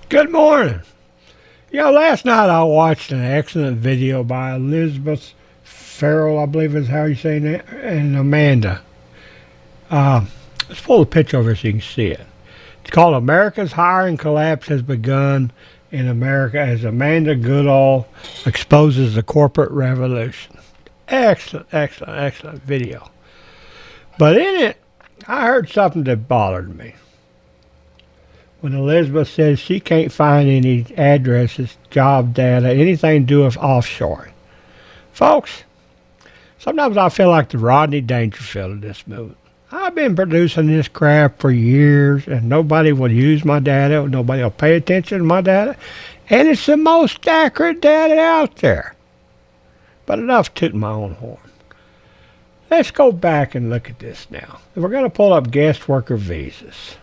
Good morning. Last night I watched an excellent video by Elizabeth Farrell, I believe is how you say that, and Amanda. Let's pull the picture over so you can see it. It's called America's Hiring Collapse Has Begun in America as Amanda Goodall exposes the corporate revolution. Excellent video. But in it, I heard something that bothered me. When Elizabeth says she can't find any addresses, job data, anything to do with offshoring. Folks, sometimes I feel like the Rodney Dangerfield of this movement. I've been producing this crap for years, and nobody will use my data, nobody will pay attention to my data, and it's the most accurate data out there. But enough tooting my own horn. Let's go back and look at this now. We're going to pull up guest worker visas.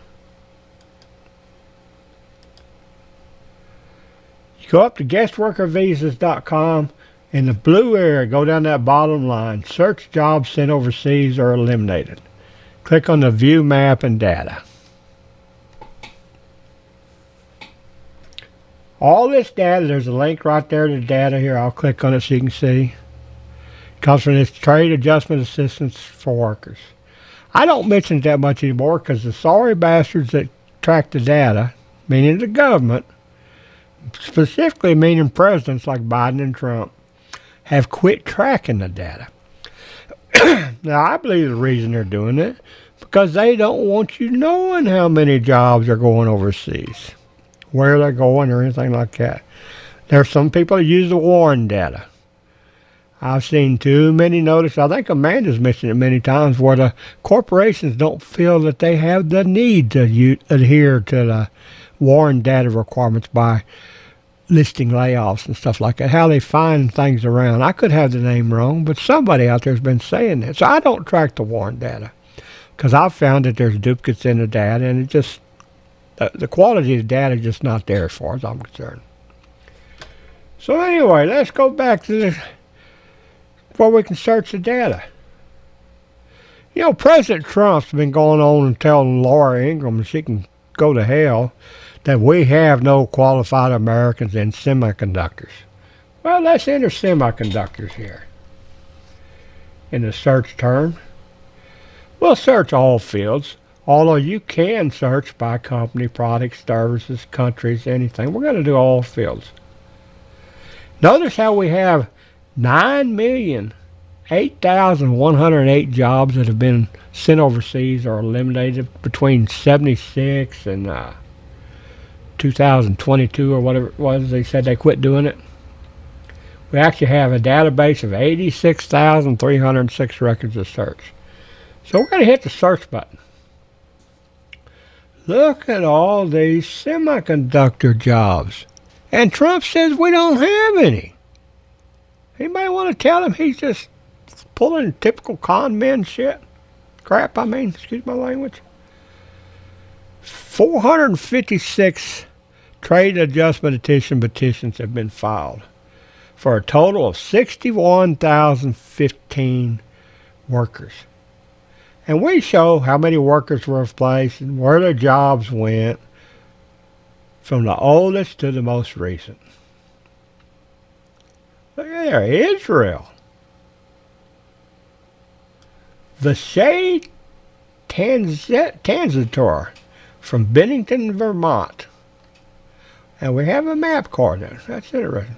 You go up to guestworkervisas.com. In the blue area, go down that bottom line. Search jobs sent overseas or eliminated. Click on the view map and data. All this data, there's a link right there to the data here. I'll click on it so you can see. It comes from this Trade Adjustment Assistance for Workers. I don't mention it that much anymore because the sorry bastards that track the data, meaning the government, specifically meaning presidents like Biden and Trump, have quit tracking the data. Now, I believe the reason they're doing it because they don't want you knowing how many jobs are going overseas, where they're going, or anything like that. There's some people that use the WARN data. I've seen too many notices. I think Amanda's mentioned it many times where the corporations don't feel that they have the need to adhere to the WARN data requirements by listing layoffs and stuff like that, how they find things around. I could have the name wrong, but somebody out there has been saying that. So I don't track the WARN data because I've found that there's duplicates in the data, and it just, the quality of the data is just not there as far as I'm concerned. So anyway, let's go back to where we can search the data. President Trump's been going on and telling Laura Ingraham she can go to hell, that we have no qualified Americans in semiconductors. Well, let's enter semiconductors here. In the search term, we'll search all fields, although you can search by company, products, services, countries, anything. We're going to do all fields. Notice how we have 9,008,108 jobs that have been sent overseas or eliminated between 76 and 2022 or whatever it was. They said they quit doing it. We actually have a database of 86,306 records to search. So we're going to hit the search button. Look at all these semiconductor jobs. And Trump says we don't have any. Anybody want to tell him he's just pulling typical con men shit? Crap, excuse my language. 456 trade adjustment petitions have been filed for a total of 61,015 workers. And we show how many workers were replaced and where their jobs went from the oldest to the most recent. Look at there, Israel. Vishay Tanzator from Bennington, Vermont. And we have a map card there. That's interesting.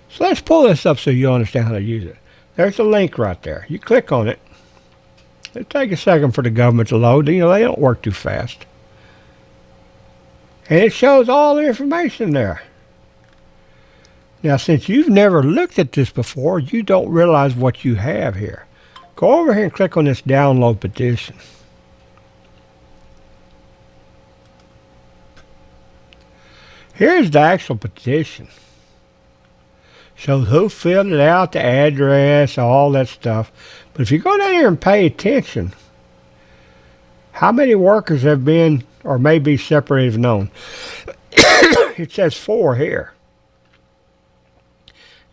So let's pull this up so you understand how to use it. There's a link right there. You click on it. It'll take a second for the government to load. They don't work too fast. And it shows all the information there. Now, since you've never looked at this before, you don't realize what you have here. Go over here and click on this download petition. Here's the actual petition. Shows who filled it out, the address, all that stuff. But if you go down here and pay attention, how many workers have been or may be separated and known? It says 4 here.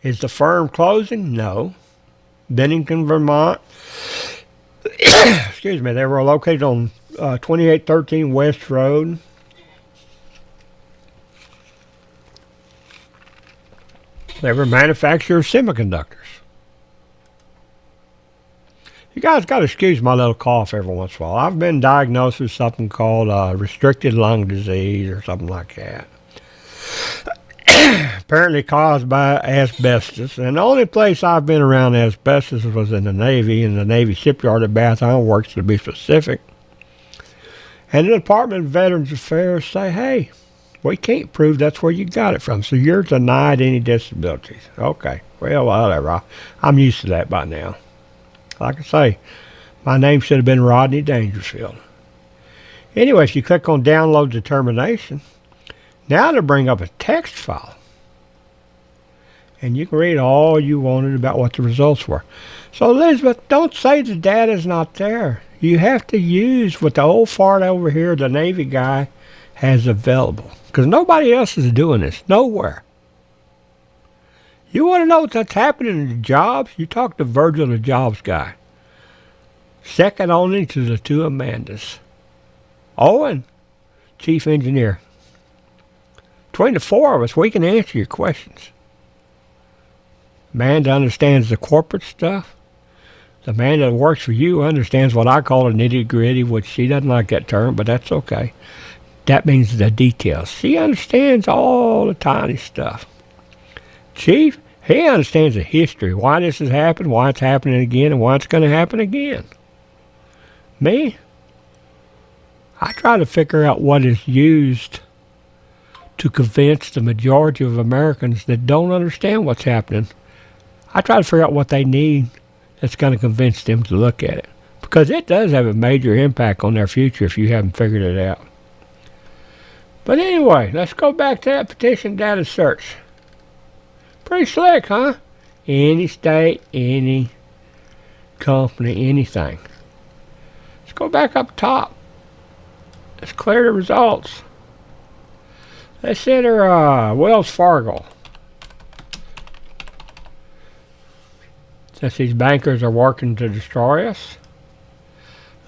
Is the firm closing? No. Bennington, Vermont. Excuse me. They were located on 2813 West Road. They were manufacturers of semiconductors. You guys got to excuse my little cough every once in a while. I've been diagnosed with something called restricted lung disease or something like that. Apparently caused by asbestos. And the only place I've been around asbestos was in the Navy shipyard at Bath Iron Works, to be specific. And the Department of Veterans Affairs say, hey, we can't prove that's where you got it from, so you're denied any disabilities. Okay, well, whatever. I'm used to that by now. Like I say, my name should have been Rodney Dangerfield. Anyway, if you click on download determination, now it'll bring up a text file. And you can read all you wanted about what the results were. So, Elizabeth, don't say the data's not there. You have to use what the old fart over here, the Navy guy, has available. Because nobody else is doing this. Nowhere. You want to know what's happening in the jobs? You talk to Virgil, the jobs guy. Second only to the two Amandas. Owen, chief engineer. Between the four of us, we can answer your questions. Amanda understands the corporate stuff. The man that works for you understands what I call a nitty-gritty, which she doesn't like that term, but that's okay. That means the details. She understands all the tiny stuff. Chief, he understands the history, why this has happened, why it's happening again, and why it's going to happen again. Me, I try to figure out what is used to convince the majority of Americans that don't understand what's happening. I try to figure out what they need that's going to convince them to look at it. Because it does have a major impact on their future if you haven't figured it out. But anyway, let's go back to that petition data search. Pretty slick, huh? Any state, any company, anything. Let's go back up top. Let's clear the results. Let's enter Wells Fargo. Since these bankers are working to destroy us.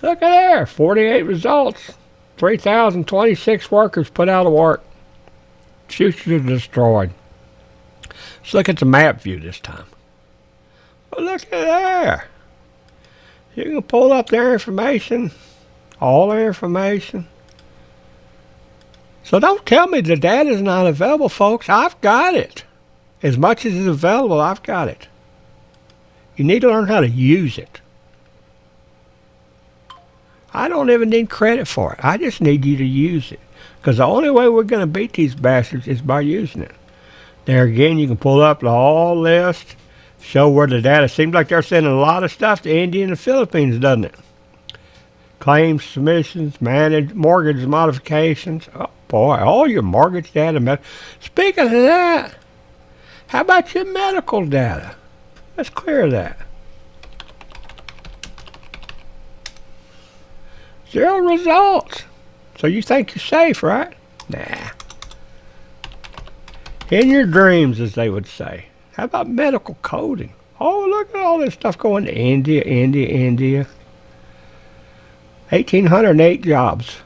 Look at there, 48 results. 3,026 workers put out of work. Futures destroyed. Let's look at the map view this time. Well, look at there. You can pull up their information, all their information. So don't tell me the data is not available, folks. I've got it. As much as is available, I've got it. You need to learn how to use it. I don't even need credit for it. I just need you to use it. Because the only way we're going to beat these bastards is by using it. There again, you can pull up the whole list, show where the data. Seems like they're sending a lot of stuff to India and the Philippines, doesn't it? Claims, submissions, mortgage modifications. Oh, boy, all your mortgage data. Speaking of that, how about your medical data? Let's clear that. 0 results. So you think you're safe, right? Nah. In your dreams, as they would say. How about medical coding? Oh, look at all this stuff going to India. 1,808 jobs.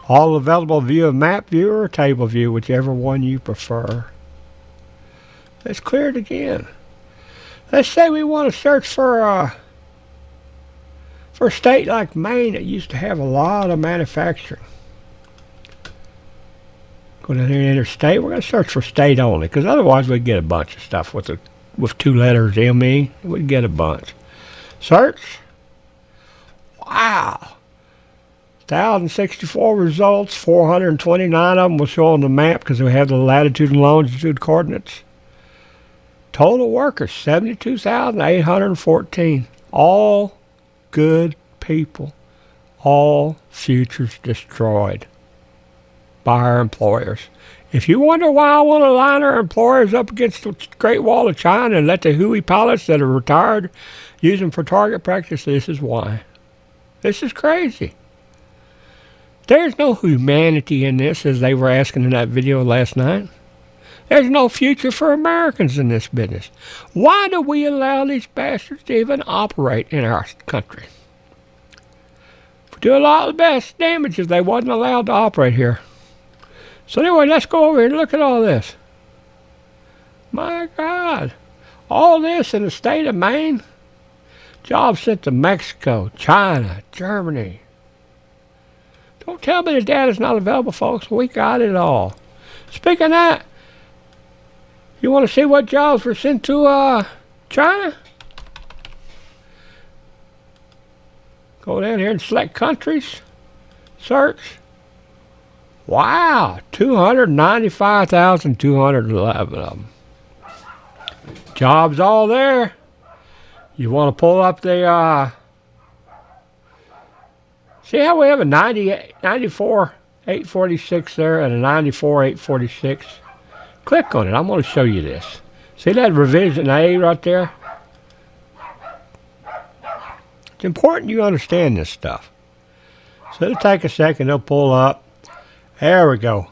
All available view of map view or table view, whichever one you prefer. Let's clear it again. Let's say we want to search for a state like Maine that used to have a lot of manufacturing. Go down here and enter state. We're going to search for state only, because otherwise we'd get a bunch of stuff with 2 letters ME. We'd get a bunch. Search. Wow. 1,064 results. 429 of them will show on the map because we have the latitude and longitude coordinates. Total workers, 72,814. All good people. All futures destroyed by our employers. If you wonder why I want to line our employers up against the Great Wall of China and let the Huey pilots that are retired use them for target practice, this is why. This is crazy. There's no humanity in this, as they were asking in that video last night. There's no future for Americans in this business. Why do we allow these bastards to even operate in our country? We do a lot of best damage if they wasn't allowed to operate here. So anyway, let's go over here and look at all this. My God. All this in the state of Maine? Jobs sent to Mexico, China, Germany. Don't tell me the data's not available, folks. We got it all. Speaking of that, you want to see what jobs were sent to China? Go down here and select countries. Search. Wow, 295,211 of them. Jobs all there. You want to pull up the, see how we have a 94, 846 there and a 94, 846? Click on it. I'm going to show you this. See that revision A right there? It's important you understand this stuff. So it'll take a second. It'll pull up. There we go.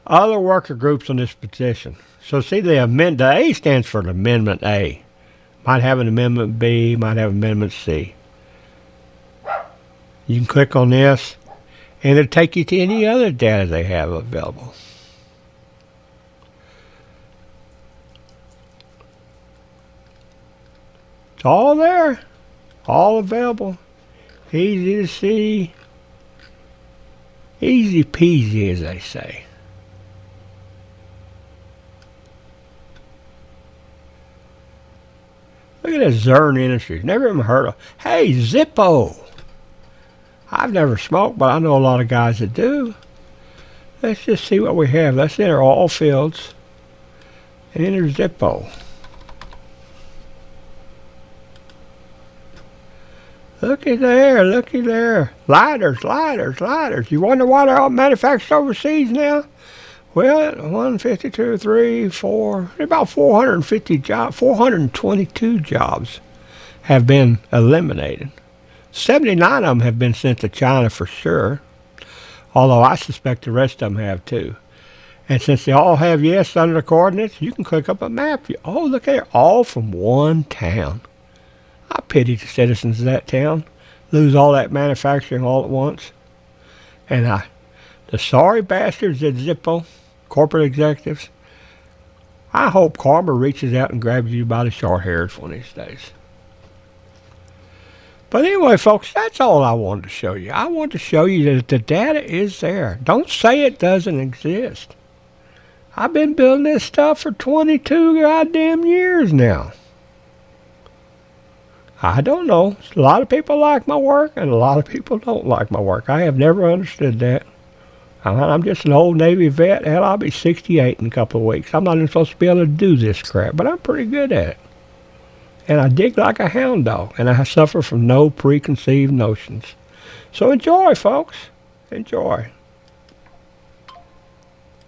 Other worker groups on this petition. So see the A stands for the Amendment A. Might have an Amendment B, might have Amendment C. You can click on this, and it'll take you to any other data they have available. It's all there, all available, easy to see, easy peasy, as they say. Look at this Zern Industries. Never even heard of. Hey, Zippo. I've never smoked, but I know a lot of guys that do. Let's just see what we have. Let's enter all fields and enter Zippo. Looky there, looky there. Lighters, lighters, lighters. You wonder why they're all manufactured overseas now? Well, 152, 3, 4, about 450 jobs, 422 jobs have been eliminated. 79 of them have been sent to China for sure, although I suspect the rest of them have too. And since they all have yes under the coordinates, you can click up a map. Oh, look there, all from one town. I pity the citizens of that town. Lose all that manufacturing all at once. And the sorry bastards at Zippo, corporate executives, I hope karma reaches out and grabs you by the short hairs one of these days. But anyway, folks, that's all I wanted to show you. I want to show you that the data is there. Don't say it doesn't exist. I've been building this stuff for 22 goddamn years now. I don't know. A lot of people like my work, and a lot of people don't like my work. I have never understood that. I'm just an old Navy vet. Hell, I'll be 68 in a couple of weeks. I'm not even supposed to be able to do this crap, but I'm pretty good at it. And I dig like a hound dog, and I suffer from no preconceived notions. So enjoy, folks. Enjoy.